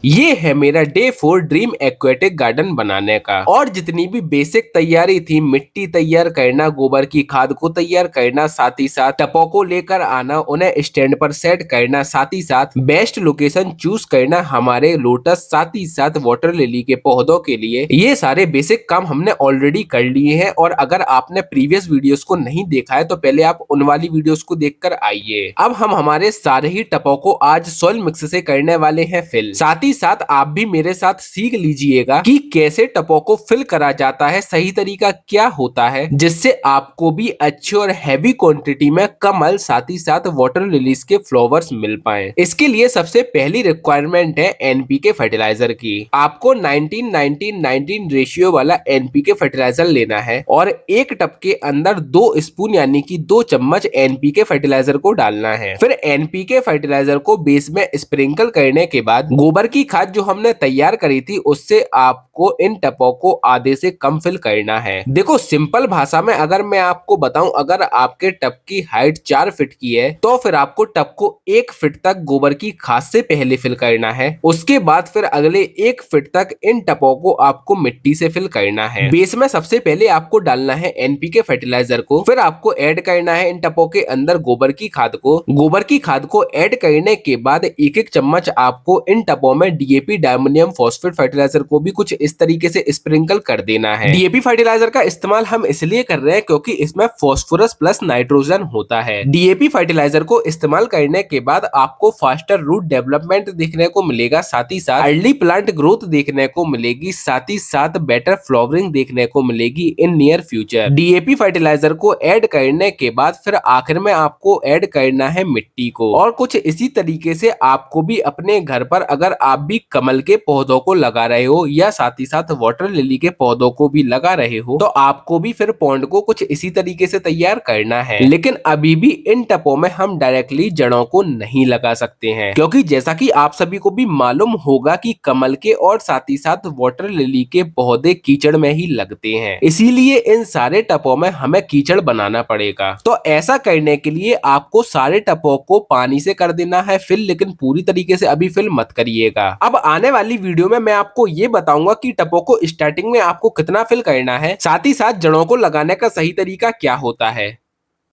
ये है मेरा डे 4 ड्रीम एक्वेटिक गार्डन बनाने का। और जितनी भी बेसिक तैयारी थी, मिट्टी तैयार करना, गोबर की खाद को तैयार करना, साथ ही साथ टबों को लेकर आना, उन्हें स्टैंड पर सेट करना, साथ ही साथ बेस्ट लोकेशन चूज करना हमारे लोटस साथ ही साथ वाटर लिली के पौधों के लिए, ये सारे बेसिक काम हमने ऑलरेडी कर लिए हैं। और अगर आपने प्रीवियस वीडियोस को नहीं देखा है तो पहले आप उन वाली वीडियोस को देखकर आइए। अब हम हमारे सारे ही टबों को आज सॉइल मिक्स से करने वाले हैं फिल। साथ ही साथ आप भी मेरे साथ सीख लीजिएगा कि कैसे टबों को फिल करा जाता है, सही तरीका क्या होता है, जिससे आपको भी अच्छे और हैवी क्वांटिटी में कमल साथ ही साथ वाटर लिलीज के फ्लावर्स मिल पाए। इसके लिए सबसे पहली रिक्वायरमेंट है एनपीके फर्टिलाइजर की। आपको 19-19-19 रेशियो वाला एनपीके फर्टिलाइजर लेना है और एक टब के अंदर 2 स्पून यानी कि 2 चम्मच एनपीके फर्टिलाइजर को डालना है। फिर एनपीके फर्टिलाइजर को बेस में स्प्रिंकल करने के बाद गोबर की खाद जो हमने तैयार करी थी उससे आपको इन टबों को आधे से कम फिल करना है। देखो सिंपल भाषा में अगर मैं आपको बताऊं, अगर आपके टब की हाइट 4 फीट की है तो फिर आपको टब को 1 फीट तक गोबर की खाद से पहले फिल करना है। उसके बाद फिर अगले 1 फीट तक इन टबों को आपको मिट्टी से फिल करना है। बेस में सबसे पहले आपको डालना है एनपीके फर्टिलाइजर को, फिर आपको ऐड करना है इन टबों के अंदर गोबर की खाद को। गोबर की खाद को ऐड करने के बाद एक एक चम्मच आपको इन टबों में डीएपी डायमोनियम फॉस्फेट फर्टिलाइजर को भी कुछ इस तरीके से स्प्रिंकल कर देना है। डीएपी फर्टिलाइजर का इस्तेमाल हम इसलिए कर रहे हैं क्योंकि इसमें फास्फोरस प्लस नाइट्रोजन होता है। डीएपी फर्टिलाइजर को इस्तेमाल करने के बाद आपको फास्टर रूट डेवलपमेंट देखने को मिलेगा, साथ ही साथ अर्ली प्लांट ग्रोथ देखने को मिलेगी, साथ ही साथ बेटर फ्लावरिंग देखने को मिलेगी in near future. DAP fertilizer को ऐड करने के बाद फिर आखिर में आपको ऐड करना है मिट्टी को। और कुछ इसी तरीके से आपको भी अपने घर पर, अगर आप भी कमल के पौधों को लगा रहे हो या साथ ही साथ वाटर लिली के पौधों को भी लगा रहे हो, तो आपको भी फिर पॉन्ड को कुछ इसी तरीके से तैयार करना है। लेकिन अभी भी इन टबों में हम डायरेक्टली जड़ों को नहीं लगा सकते हैं, क्योंकि जैसा कि आप सभी को भी मालूम होगा कि कमल के और साथ ही साथ वाटर लिली के पौधे कीचड़ में ही लगते हैं, इसीलिए इन सारे टबों में हमें कीचड़ बनाना पड़ेगा। तो ऐसा करने के लिए आपको सारे टबों को पानी से कर देना है फिल, लेकिन पूरी तरीके से अभी फिल मत करिएगा। अब आने वाली वीडियो में मैं आपको ये बताऊंगा कि टबों को स्टार्टिंग में आपको कितना फिल करना है, साथ ही साथ जड़ों को लगाने का सही तरीका क्या होता है।